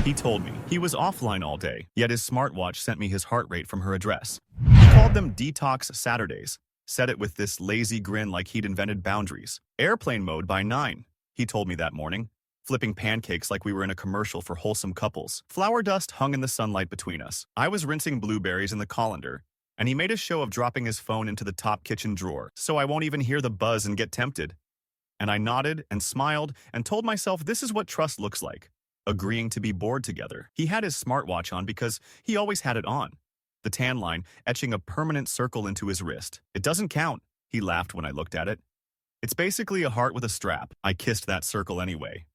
He told me he was offline all day, yet his smartwatch sent me his heart rate from her address. He called them Detox Saturdays, said it with this lazy grin like he'd invented boundaries. Airplane mode by 9, he told me that morning, flipping pancakes like we were in a commercial for wholesome couples. Flower dust hung in the sunlight between us. I was rinsing blueberries in the colander, and he made a show of dropping his phone into the top kitchen drawer, so I won't even hear the buzz and get tempted. And I nodded and smiled and told myself this is what trust looks like, agreeing to be bored together. He had his smartwatch on because he always had it on, the tan line etching a permanent circle into his wrist. It doesn't count, he laughed when I looked at it. It's basically a heart with a strap. I kissed that circle anyway.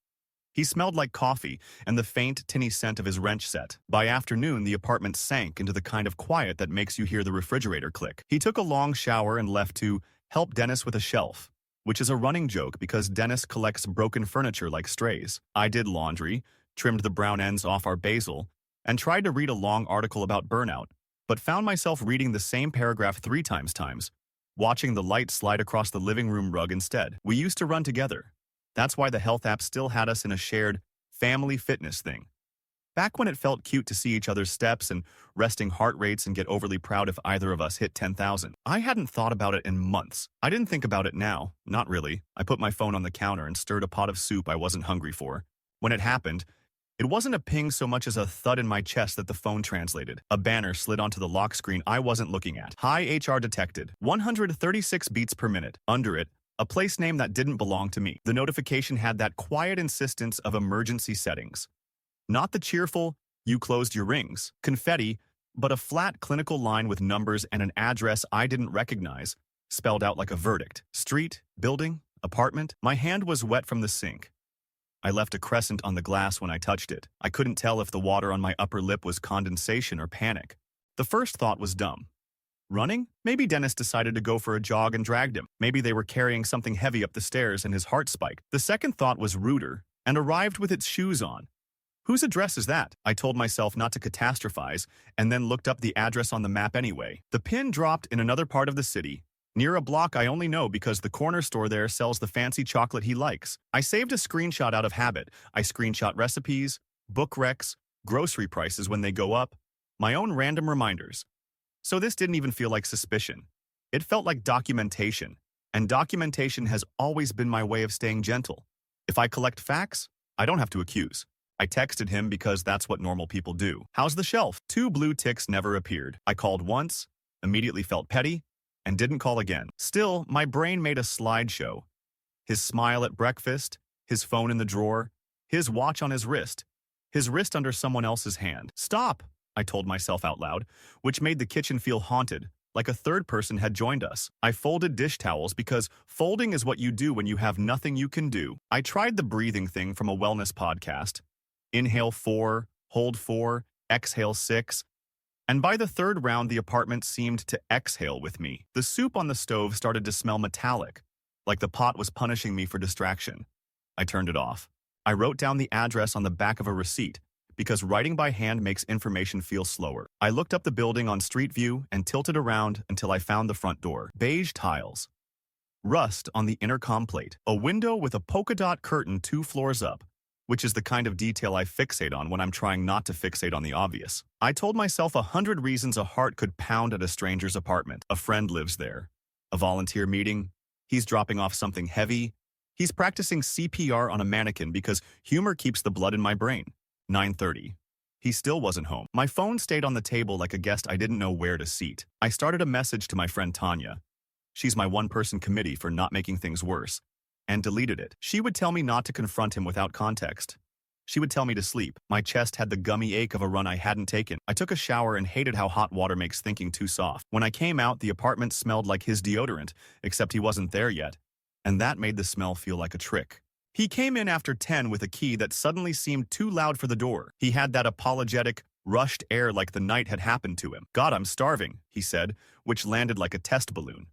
He smelled like coffee and the faint, tinny scent of his wrench set. By afternoon, the apartment sank into the kind of quiet that makes you hear the refrigerator click. He took a long shower and left to help Dennis with a shelf, which is a running joke because Dennis collects broken furniture like strays. I did laundry, trimmed the brown ends off our basil, and tried to read a long article about burnout, but found myself reading the same paragraph 3 times, watching the light slide across the living room rug instead. We used to run together. That's why the health app still had us in a shared family fitness thing. Back when it felt cute to see each other's steps and resting heart rates and get overly proud if either of us hit 10,000. I hadn't thought about it in months. I didn't think about it now. Not really. I put my phone on the counter and stirred a pot of soup I wasn't hungry for. When it happened, it wasn't a ping so much as a thud in my chest that the phone translated. A banner slid onto the lock screen I wasn't looking at. Hi HR detected. 136 beats per minute. Under it, a place name that didn't belong to me. The notification had that quiet insistence of emergency settings. Not the cheerful, you closed your rings, confetti, but a flat clinical line with numbers and an address I didn't recognize, spelled out like a verdict. Street, building, apartment. My hand was wet from the sink. I left a crescent on the glass when I touched it. I couldn't tell if the water on my upper lip was condensation or panic. The first thought was dumb. Running? Maybe Dennis decided to go for a jog and dragged him. Maybe they were carrying something heavy up the stairs and his heart spiked. The second thought was ruder and arrived with its shoes on. Whose address is that? I told myself not to catastrophize and then looked up the address on the map anyway. The pin dropped in another part of the city, near a block I only know because the corner store there sells the fancy chocolate he likes. I saved a screenshot out of habit. I screenshot recipes, book recs, grocery prices when they go up, my own random reminders. So this didn't even feel like suspicion. It felt like documentation, and documentation has always been my way of staying gentle. If I collect facts, I don't have to accuse. I texted him because that's what normal people do. How's the shelf? 2 blue ticks never appeared. I called once, immediately felt petty, and didn't call again. Still, my brain made a slideshow. His smile at breakfast, his phone in the drawer, his watch on his wrist under someone else's hand. Stop, I told myself out loud, which made the kitchen feel haunted, like a third person had joined us. I folded dish towels because folding is what you do when you have nothing you can do. I tried the breathing thing from a wellness podcast. Inhale 4, hold 4, exhale 6. And by the third round, the apartment seemed to exhale with me. The soup on the stove started to smell metallic, like the pot was punishing me for distraction. I turned it off. I wrote down the address on the back of a receipt, because writing by hand makes information feel slower. I looked up the building on Street View and tilted around until I found the front door. Beige tiles. Rust on the intercom plate. A window with a polka dot curtain 2 floors up, which is the kind of detail I fixate on when I'm trying not to fixate on the obvious. I told myself 100 reasons a heart could pound at a stranger's apartment. A friend lives there. A volunteer meeting. He's dropping off something heavy. He's practicing CPR on a mannequin because humor keeps the blood in my brain. 9:30. He still wasn't home. My phone stayed on the table like a guest I didn't know where to seat. I started a message to my friend Tanya. She's my one-person committee for not making things worse, and deleted it. She would tell me not to confront him without context. She would tell me to sleep. My chest had the gummy ache of a run I hadn't taken. I took a shower and hated how hot water makes thinking too soft. When I came out, the apartment smelled like his deodorant, except he wasn't there yet, and that made the smell feel like a trick. He came in after 10 with a key that suddenly seemed too loud for the door. He had that apologetic, rushed air like the night had happened to him. God, I'm starving, he said, which landed like a test balloon.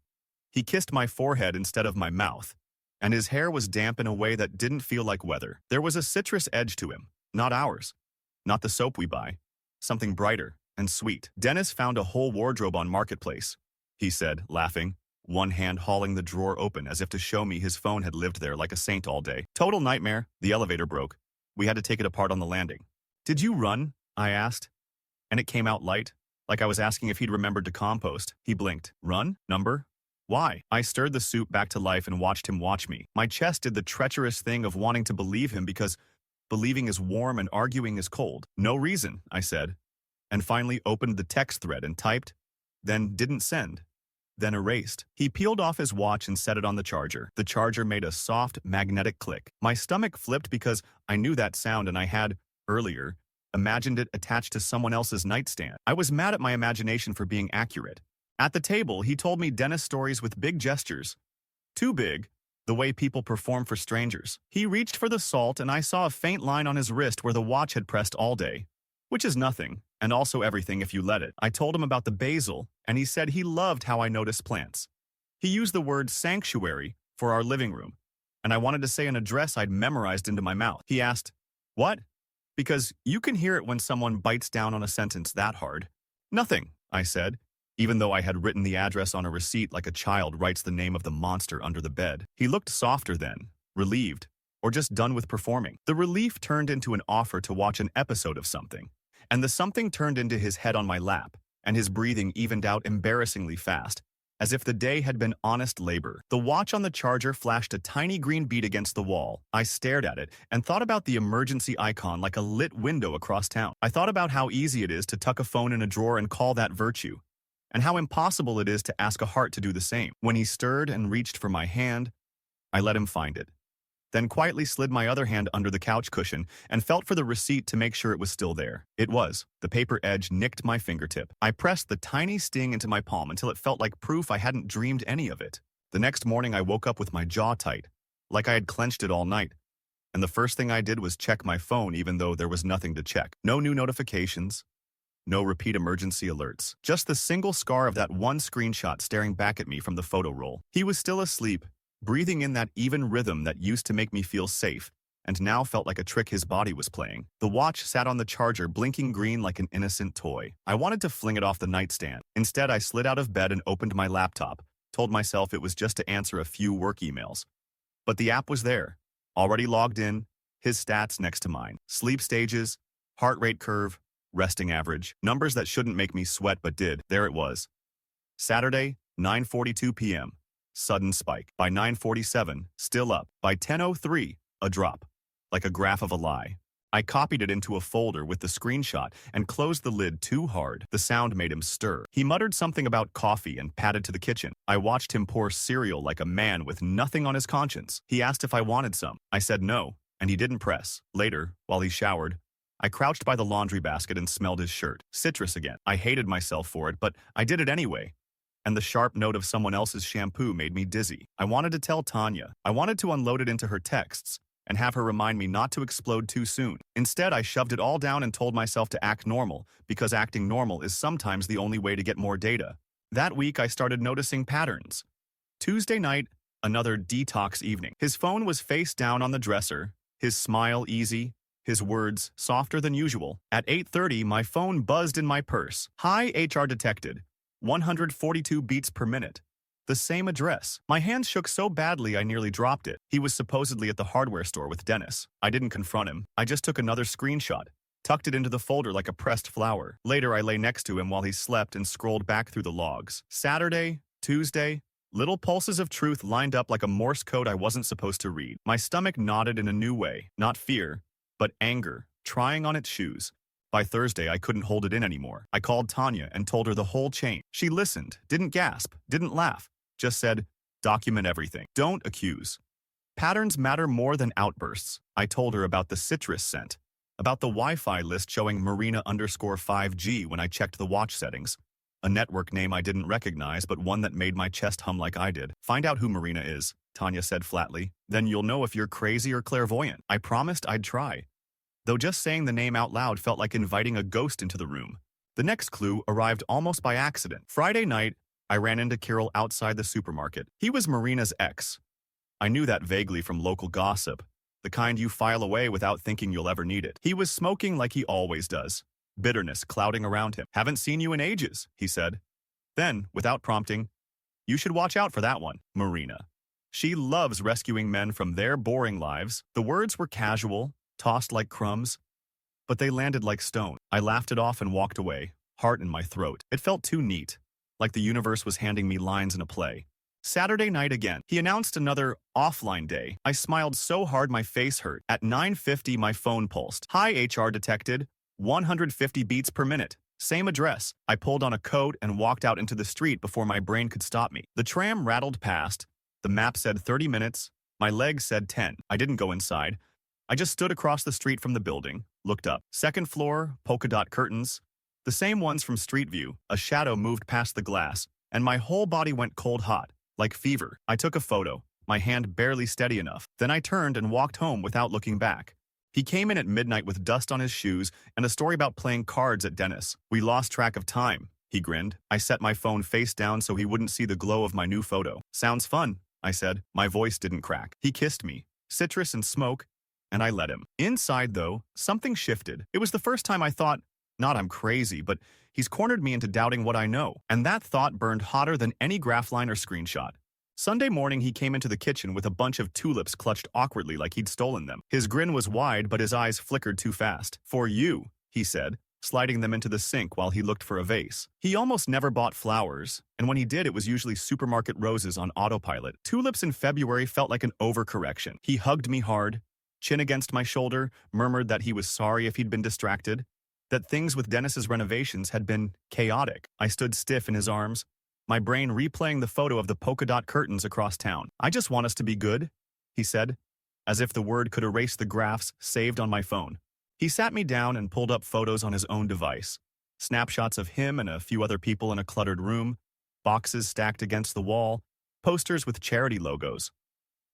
He kissed my forehead instead of my mouth, and his hair was damp in a way that didn't feel like weather. There was a citrus edge to him, not ours, not the soap we buy, something brighter and sweet. Dennis found a whole wardrobe on Marketplace, he said, laughing, one hand hauling the drawer open as if to show me his phone had lived there like a saint all day. Total nightmare. The elevator broke. We had to take it apart on the landing. Did you run? I asked, and it came out light, like I was asking if he'd remembered to compost. He blinked. Run? Number? Why? I stirred the soup back to life and watched him watch me. My chest did the treacherous thing of wanting to believe him because believing is warm and arguing is cold. No reason, I said, and finally opened the text thread and typed, then didn't send, then erased. He peeled off his watch and set it on the charger. The charger made a soft, magnetic click. My stomach flipped because I knew that sound and I had, earlier, imagined it attached to someone else's nightstand. I was mad at my imagination for being accurate. At the table, he told me dentist stories with big gestures. Too big, the way people perform for strangers. He reached for the salt and I saw a faint line on his wrist where the watch had pressed all day, which is nothing, and also everything if you let it. I told him about the basil, and he said he loved how I noticed plants. He used the word sanctuary for our living room, and I wanted to say an address I'd memorized into my mouth. He asked, what? Because you can hear it when someone bites down on a sentence that hard. Nothing, I said, even though I had written the address on a receipt like a child writes the name of the monster under the bed. He looked softer then, relieved, or just done with performing. The relief turned into an offer to watch an episode of something, and the something turned into his head on my lap, and his breathing evened out embarrassingly fast, as if the day had been honest labor. The watch on the charger flashed a tiny green bead against the wall. I stared at it and thought about the emergency icon like a lit window across town. I thought about how easy it is to tuck a phone in a drawer and call that virtue, and how impossible it is to ask a heart to do the same. When he stirred and reached for my hand, I let him find it, then quietly slid my other hand under the couch cushion and felt for the receipt to make sure it was still there. It was. The paper edge nicked my fingertip. I pressed the tiny sting into my palm until it felt like proof I hadn't dreamed any of it. The next morning I woke up with my jaw tight, like I had clenched it all night, and the first thing I did was check my phone even though there was nothing to check. No new notifications, no repeat emergency alerts, just the single scar of that one screenshot staring back at me from the photo roll. He was still asleep, breathing in that even rhythm that used to make me feel safe, and now felt like a trick his body was playing. The watch sat on the charger, blinking green like an innocent toy. I wanted to fling it off the nightstand. Instead, I slid out of bed and opened my laptop, told myself it was just to answer a few work emails. But the app was there, already logged in, his stats next to mine. Sleep stages, heart rate curve, resting average, numbers that shouldn't make me sweat but did. There it was. Saturday, 9:42 p.m. Sudden spike. By 9:47, still up. By 10:03, a drop, like a graph of a lie. I copied it into a folder with the screenshot and closed the lid too hard. The sound made him stir. He muttered something about coffee and padded to the kitchen. I watched him pour cereal like a man with nothing on his conscience. He asked if I wanted some. I said no, and he didn't press. Later, while he showered, I crouched by the laundry basket and smelled his shirt. Citrus again. I hated myself for it, but I did it anyway. And the sharp note of someone else's shampoo made me dizzy. I wanted to tell Tanya. I wanted to unload it into her texts and have her remind me not to explode too soon. Instead, I shoved it all down and told myself to act normal, because acting normal is sometimes the only way to get more data. That week, I started noticing patterns. Tuesday night, another detox evening. His phone was face down on the dresser, his smile easy, his words softer than usual. At 8:30, my phone buzzed in my purse. Hi, HR detected. 142 beats per minute. The same address. My hands shook so badly I nearly dropped it. He was supposedly at the hardware store with Dennis. I didn't confront him. I just took another screenshot, tucked it into the folder like a pressed flower. Later, I lay next to him while he slept and scrolled back through the logs. Saturday, Tuesday, little pulses of truth lined up like a Morse code I wasn't supposed to read. My stomach nodded in a new way. Not fear, but anger, trying on its shoes. By Thursday, I couldn't hold it in anymore. I called Tanya and told her the whole chain. She listened, didn't gasp, didn't laugh, just said, document everything. Don't accuse. Patterns matter more than outbursts. I told her about the citrus scent, about the Wi-Fi list showing Marina_5G when I checked the watch settings, a network name I didn't recognize but one that made my chest hum like I did. Find out who Marina is, Tanya said flatly. Then you'll know if you're crazy or clairvoyant. I promised I'd try, though just saying the name out loud felt like inviting a ghost into the room. The next clue arrived almost by accident. Friday night, I ran into Kirill outside the supermarket. He was Marina's ex. I knew that vaguely from local gossip, the kind you file away without thinking you'll ever need it. He was smoking like he always does, bitterness clouding around him. Haven't seen you in ages, he said. Then, without prompting, you should watch out for that one, Marina. She loves rescuing men from their boring lives. The words were casual, tossed like crumbs, but they landed like stone. I laughed it off and walked away, heart in my throat. It felt too neat, like the universe was handing me lines in a play. Saturday night again. He announced another offline day. I smiled so hard my face hurt. At 9:50, my phone pulsed. Hi, HR detected. 150 beats per minute. Same address. I pulled on a coat and walked out into the street before my brain could stop me. The tram rattled past. The map said 30 minutes. My legs said 10. I didn't go inside. I just stood across the street from the building, looked up. Second floor, polka dot curtains. The same ones from Street View. A shadow moved past the glass, and my whole body went cold hot, like fever. I took a photo, my hand barely steady enough. Then I turned and walked home without looking back. He came in at midnight with dust on his shoes and a story about playing cards at Dennis. We lost track of time, he grinned. I set my phone face down so he wouldn't see the glow of my new photo. Sounds fun, I said. My voice didn't crack. He kissed me, citrus and smoke, and I let him. Inside, though, something shifted. It was the first time I thought, not I'm crazy, but he's cornered me into doubting what I know. And that thought burned hotter than any graphline or screenshot. Sunday morning, he came into the kitchen with a bunch of tulips clutched awkwardly like he'd stolen them. His grin was wide, but his eyes flickered too fast. For you, he said, sliding them into the sink while he looked for a vase. He almost never bought flowers, and when he did, it was usually supermarket roses on autopilot. Tulips in February felt like an overcorrection. He hugged me hard, chin against my shoulder, murmured that he was sorry if he'd been distracted, that things with Dennis's renovations had been chaotic. I stood stiff in his arms, my brain replaying the photo of the polka dot curtains across town. I just want us to be good, he said, as if the word could erase the graphs saved on my phone. He sat me down and pulled up photos on his own device. Snapshots of him and a few other people in a cluttered room, boxes stacked against the wall, posters with charity logos.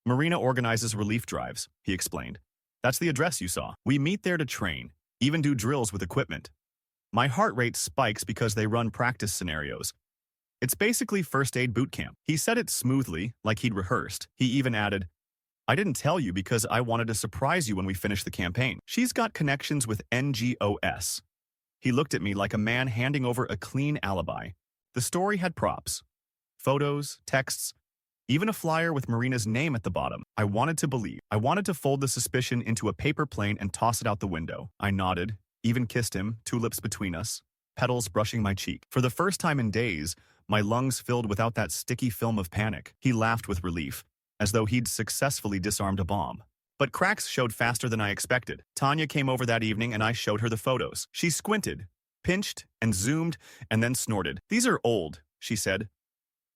Marina organizes relief drives, he explained. That's the address you saw. We meet there to train, even do drills with equipment. My heart rate spikes because they run practice scenarios. It's basically first aid boot camp. He said it smoothly, like he'd rehearsed. He even added, I didn't tell you because I wanted to surprise you when we finish the campaign. She's got connections with NGOS. He looked at me like a man handing over a clean alibi. The story had props, photos, texts, even a flyer with Marina's name at the bottom. I wanted to believe. I wanted to fold the suspicion into a paper plane and toss it out the window. I nodded, even kissed him, tulips between us, petals brushing my cheek. For the first time in days, my lungs filled without that sticky film of panic. He laughed with relief, as though he'd successfully disarmed a bomb. But cracks showed faster than I expected. Tanya came over that evening and I showed her the photos. She squinted, pinched, and zoomed, and then snorted. These are old, she said.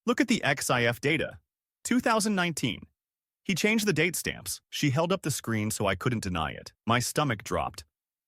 Look at the XIF data. 2019. He changed the date stamps. She held up the screen so I couldn't deny it. My stomach dropped.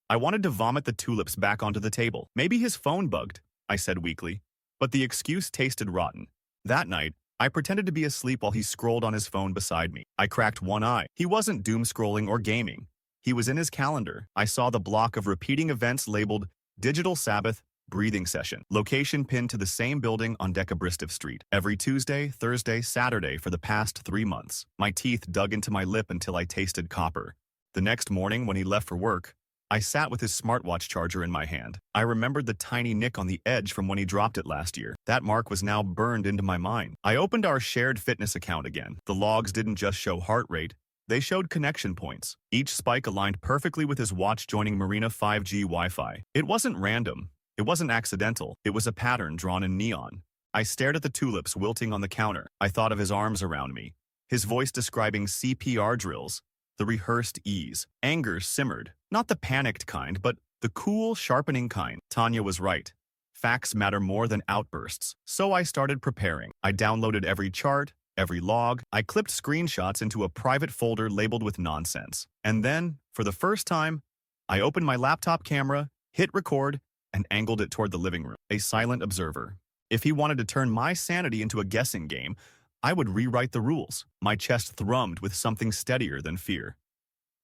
I wanted to vomit the tulips back onto the table. Maybe his phone bugged, I said weakly. But the excuse tasted rotten. That night, I pretended to be asleep while he scrolled on his phone beside me. I cracked one eye. He wasn't doom-scrolling or gaming. He was in his calendar. I saw the block of repeating events labeled Digital Sabbath Breathing Session. Location pinned to the same building on Decabristiff Street. Every Tuesday, Thursday, Saturday for the past 3 months. My teeth dug into my lip until I tasted copper. The next morning, when he left for work, I sat with his smartwatch charger in my hand. I remembered the tiny nick on the edge from when he dropped it last year. That mark was now burned into my mind. I opened our shared fitness account again. The logs didn't just show heart rate. They showed connection points. Each spike aligned perfectly with his watch joining Marina 5G Wi-Fi. It wasn't random. It wasn't accidental. It was a pattern drawn in neon. I stared at the tulips wilting on the counter. I thought of his arms around me, his voice describing CPR drills, the rehearsed ease. Anger simmered. Not the panicked kind, but the cool, sharpening kind. Tanya was right. Facts matter more than outbursts. So I started preparing. I downloaded every chart, every log. I clipped screenshots into a private folder labeled with nonsense. And then, for the first time, I opened my laptop camera, hit record, and angled it toward the living room. A silent observer. If he wanted to turn my sanity into a guessing game, I would rewrite the rules. My chest thrummed with something steadier than fear.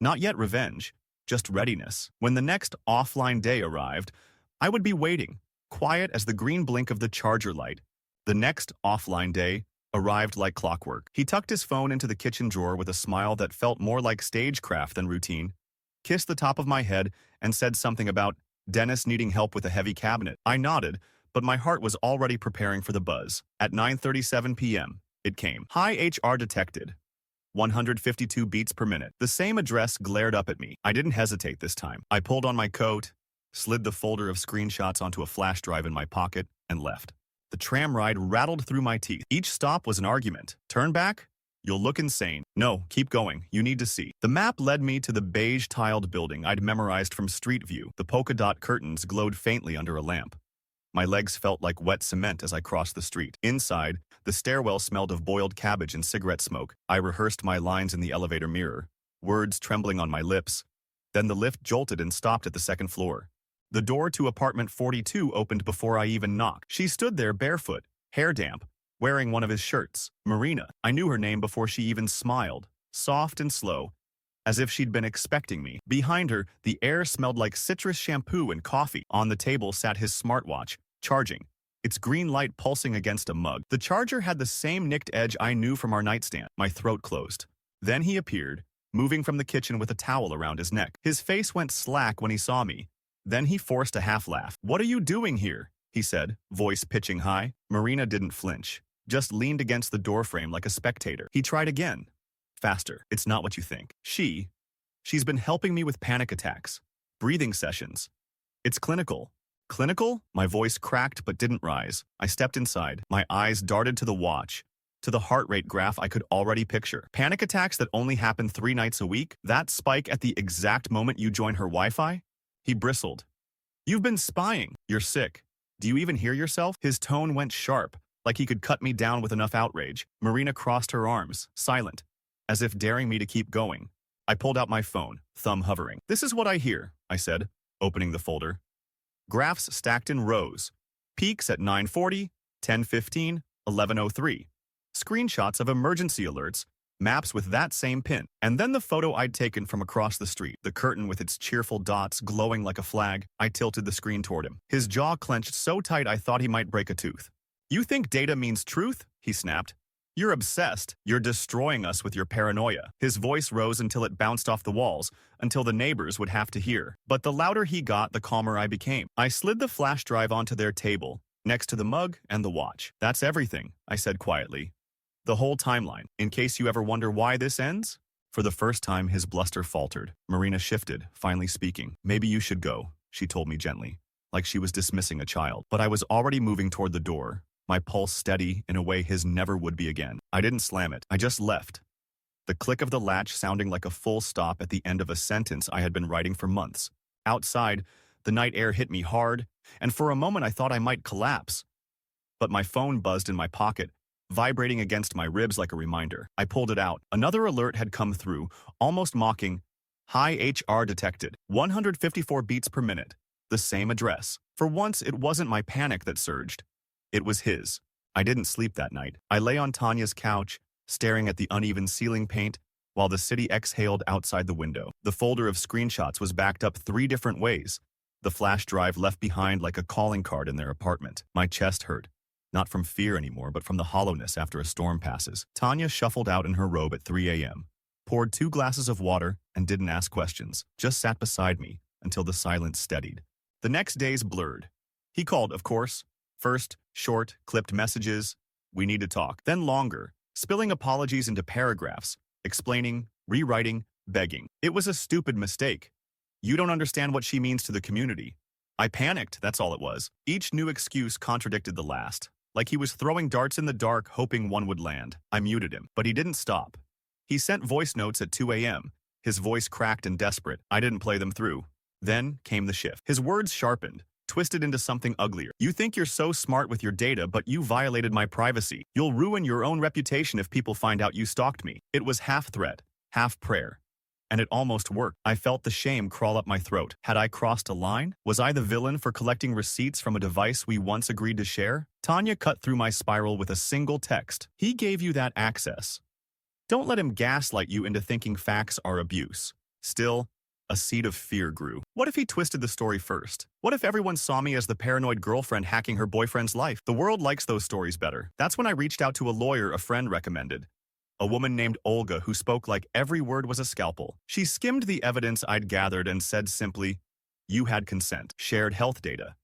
Not yet revenge, just readiness. When the next offline day arrived, I would be waiting, quiet as the green blink of the charger light. The next offline day arrived like clockwork. He tucked his phone into the kitchen drawer with a smile that felt more like stagecraft than routine, kissed the top of my head, and said something about Dennis needing help with a heavy cabinet. I nodded, but my heart was already preparing for the buzz. At 9:37 p.m., it came. Hi, HR detected. 152 beats per minute. The same address glared up at me. I didn't hesitate this time. I pulled on my coat, slid the folder of screenshots onto a flash drive in my pocket, and left. The tram ride rattled through my teeth. Each stop was an argument. Turn back? You'll look insane. No, keep going. You need to see. The map led me to the beige-tiled building I'd memorized from Street View. The polka-dot curtains glowed faintly under a lamp. My legs felt like wet cement as I crossed the street. Inside, the stairwell smelled of boiled cabbage and cigarette smoke. I rehearsed my lines in the elevator mirror, words trembling on my lips. Then the lift jolted and stopped at the second floor. The door to apartment 42 opened before I even knocked. She stood there barefoot, hair damp, wearing one of his shirts. Marina. I knew her name before she even smiled, soft and slow, as if she'd been expecting me. Behind her, the air smelled like citrus shampoo and coffee. On the table sat his smartwatch, charging, its green light pulsing against a mug. The charger had the same nicked edge I knew from our nightstand. My throat closed. Then he appeared, moving from the kitchen with a towel around his neck. His face went slack when he saw me. Then he forced a half laugh. "What are you doing here?" he said, voice pitching high. Marina didn't flinch, just leaned against the doorframe like a spectator. He tried again. Faster. "It's not what you think. She's been helping me with panic attacks, breathing sessions. It's clinical." "Clinical?" My voice cracked but didn't rise. I stepped inside. My eyes darted to the watch, to the heart rate graph I could already picture. Panic attacks that only happen 3 nights a week? That spike at the exact moment you join her Wi-Fi? He bristled. "You've been spying. You're sick. Do you even hear yourself?" His tone went sharp, like he could cut me down with enough outrage. Marina crossed her arms, silent, as if daring me to keep going. I pulled out my phone, thumb hovering. "This is what I hear," I said, opening the folder. Graphs stacked in rows. Peaks at 9:40, 10:15, 11:03. Screenshots of emergency alerts, maps with that same pin. And then the photo I'd taken from across the street, the curtain with its cheerful dots glowing like a flag. I tilted the screen toward him. His jaw clenched so tight I thought he might break a tooth. "You think data means truth?" he snapped. "You're obsessed. You're destroying us with your paranoia." His voice rose until it bounced off the walls, until the neighbors would have to hear. But the louder he got, the calmer I became. I slid the flash drive onto their table, next to the mug and the watch. "That's everything," I said quietly. "The whole timeline, in case you ever wonder why this ends?" For the first time, his bluster faltered. Marina shifted, finally speaking. "Maybe you should go," she told me gently, like she was dismissing a child. But I was already moving toward the door, my pulse steady in a way his never would be again. I didn't slam it. I just left. The click of the latch sounding like a full stop at the end of a sentence I had been writing for months. Outside, the night air hit me hard, and for a moment I thought I might collapse. But my phone buzzed in my pocket, vibrating against my ribs like a reminder. I pulled it out. Another alert had come through, almost mocking. "High HR detected. 154 beats per minute. The same address." For once, it wasn't my panic that surged. It was his. I didn't sleep that night. I lay on Tanya's couch, staring at the uneven ceiling paint, while the city exhaled outside the window. The folder of screenshots was backed up 3 different ways, the flash drive left behind like a calling card in their apartment. My chest hurt, not from fear anymore, but from the hollowness after a storm passes. Tanya shuffled out in her robe at 3 a.m., poured 2 glasses of water, and didn't ask questions, just sat beside me until the silence steadied. The next days blurred. He called, of course. First, short, clipped messages, "We need to talk." Then longer, spilling apologies into paragraphs, explaining, rewriting, begging. It was a stupid mistake. "You don't understand what she means to the community." I panicked, that's all it was. Each new excuse contradicted the last, like he was throwing darts in the dark hoping one would land. I muted him, but he didn't stop. He sent voice notes at 2 a.m., his voice cracked and desperate. I didn't play them through. Then came the shift. His words sharpened, twisted into something uglier. "You think you're so smart with your data, but you violated my privacy. You'll ruin your own reputation if people find out you stalked me." It was half threat, half prayer. And it almost worked. I felt the shame crawl up my throat. Had I crossed a line? Was I the villain for collecting receipts from a device we once agreed to share? Tanya cut through my spiral with a single text. "He gave you that access. Don't let him gaslight you into thinking facts are abuse." Still, a seed of fear grew. What if he twisted the story first? What if everyone saw me as the paranoid girlfriend hacking her boyfriend's life? The world likes those stories better. That's when I reached out to a lawyer a friend recommended. A woman named Olga who spoke like every word was a scalpel. She skimmed the evidence I'd gathered and said simply, "You had consent, shared health data.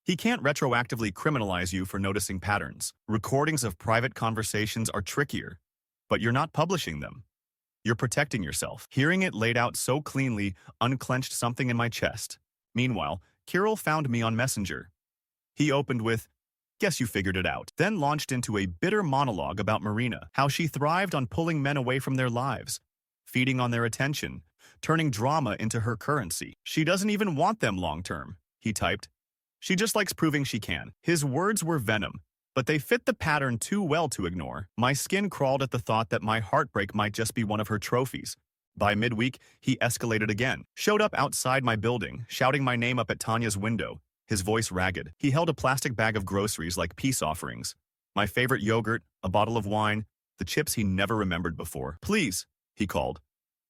He can't retroactively criminalize you for noticing patterns. Recordings of private conversations are trickier, but you're not publishing them. You're protecting yourself. Hearing it laid out so cleanly unclenched something in my chest. Meanwhile, Kirill found me on Messenger. He opened with, "Guess you figured it out," then launched into a bitter monologue about Marina, how she thrived on pulling men away from their lives, feeding on their attention, turning drama into her currency. She doesn't even want them long-term, he typed. She just likes proving she can. His words were venom, but they fit the pattern too well to ignore. My skin crawled at the thought that my heartbreak might just be one of her trophies. By midweek, he escalated again, showed up outside my building, shouting my name up at Tanya's window, his voice ragged. He held a plastic bag of groceries like peace offerings. My favorite yogurt, a bottle of wine, the chips he never remembered before. "Please," he called.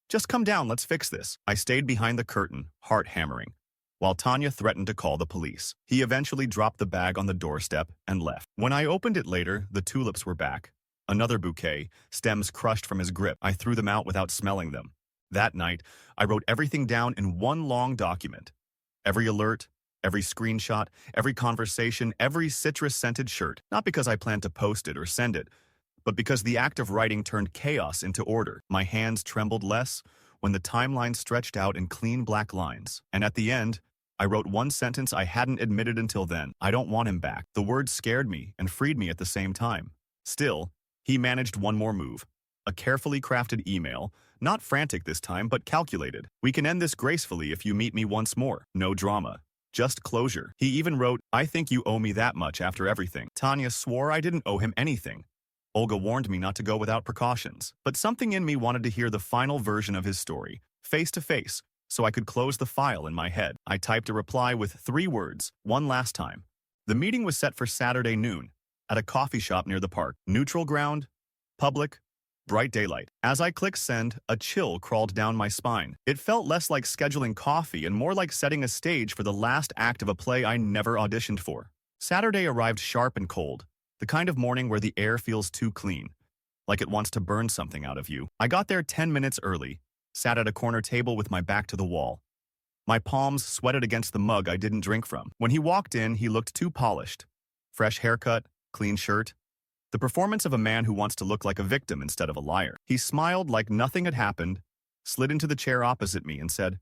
"Just come down, let's fix this." I stayed behind the curtain, heart hammering, while Tanya threatened to call the police. He eventually dropped the bag on the doorstep and left. When I opened it later, the tulips were back. Another bouquet, stems crushed from his grip. I threw them out without smelling them. That night, I wrote everything down in one long document. Every alert, every screenshot, every conversation, every citrus-scented shirt. Not because I planned to post it or send it, but because the act of writing turned chaos into order. My hands trembled less when the timeline stretched out in clean black lines. And at the end, I wrote one sentence I hadn't admitted until then. I don't want him back. The words scared me and freed me at the same time. Still, he managed one more move. A carefully crafted email, not frantic this time, but calculated. "We can end this gracefully if you meet me once more. No drama. Just closure." He even wrote, "I think you owe me that much after everything." Tanya swore I didn't owe him anything. Olga warned me not to go without precautions. But something in me wanted to hear the final version of his story, face to face, so I could close the file in my head. I typed a reply with 3 words, "One last time." The meeting was set for Saturday noon, at a coffee shop near the park. Neutral ground, public, bright daylight. As I clicked send, a chill crawled down my spine. It felt less like scheduling coffee and more like setting a stage for the last act of a play I never auditioned for. Saturday arrived sharp and cold, the kind of morning where the air feels too clean, like it wants to burn something out of you. I got there 10 minutes early, sat at a corner table with my back to the wall. My palms sweated against the mug I didn't drink from. When he walked in, he looked too polished. Fresh haircut, clean shirt. The performance of a man who wants to look like a victim instead of a liar. He smiled like nothing had happened, slid into the chair opposite me and said,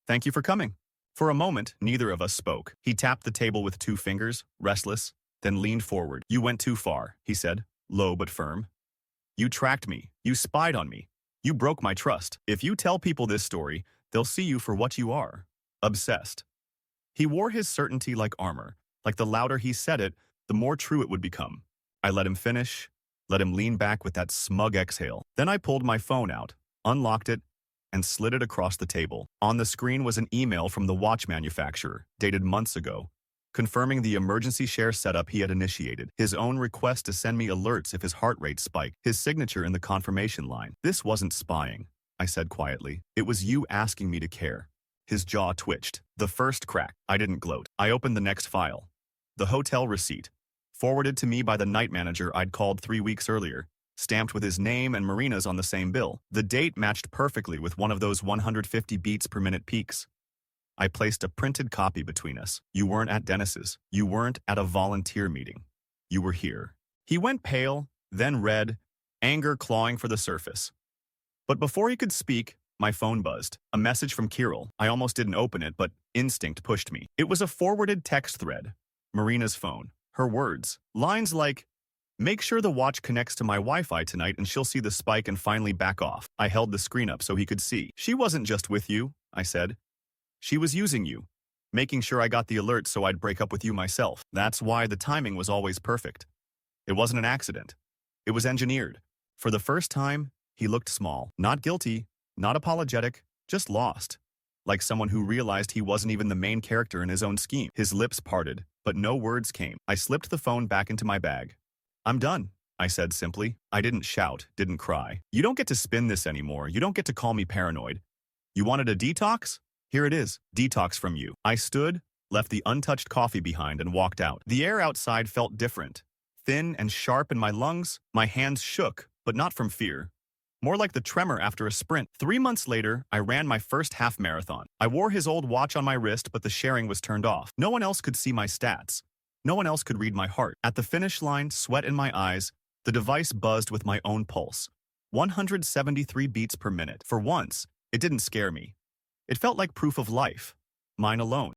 "Thank you for coming." For a moment, neither of us spoke. He tapped the table with 2 fingers, restless, then leaned forward. "You went too far," he said, low but firm. "You tracked me. You spied on me. You broke my trust. If you tell people this story, they'll see you for what you are. Obsessed." He wore his certainty like armor. Like the louder he said it, the more true it would become. I let him finish, let him lean back with that smug exhale. Then I pulled my phone out, unlocked it, and slid it across the table. On the screen was an email from the watch manufacturer, dated months ago, confirming the emergency share setup he had initiated, his own request to send me alerts if his heart rate spiked, his signature in the confirmation line. "This wasn't spying," I said quietly. "It was you asking me to care." His jaw twitched. The first crack. I didn't gloat. I opened the next file. The hotel receipt, forwarded to me by the night manager I'd called 3 weeks earlier, stamped with his name and Marina's on the same bill. The date matched perfectly with one of those 150 beats per minute peaks. I placed a printed copy between us. "You weren't at Dennis's. You weren't at a volunteer meeting. You were here." He went pale, then red, anger clawing for the surface. But before he could speak, my phone buzzed. A message from Kirill. I almost didn't open it, but instinct pushed me. It was a forwarded text thread. Marina's phone. Her words. Lines like, "Make sure the watch connects to my Wi-Fi tonight and she'll see the spike and finally back off." I held the screen up so he could see. "She wasn't just with you," I said. "She was using you, making sure I got the alert so I'd break up with you myself. That's why the timing was always perfect. It wasn't an accident. It was engineered." For the first time, he looked small. Not guilty, not apologetic, just lost. Like someone who realized he wasn't even the main character in his own scheme. His lips parted, but no words came. I slipped the phone back into my bag. "I'm done," I said simply. I didn't shout, didn't cry. "You don't get to spin this anymore. You don't get to call me paranoid. You wanted a detox? Here it is. Detox from you." I stood, left the untouched coffee behind, and walked out. The air outside felt different. Thin and sharp in my lungs, my hands shook, but not from fear. More like the tremor after a sprint. 3 months later, I ran my first half marathon. I wore his old watch on my wrist, but the sharing was turned off. No one else could see my stats. No one else could read my heart. At the finish line, sweat in my eyes, the device buzzed with my own pulse. 173 beats per minute. For once, it didn't scare me. It felt like proof of life. Mine alone.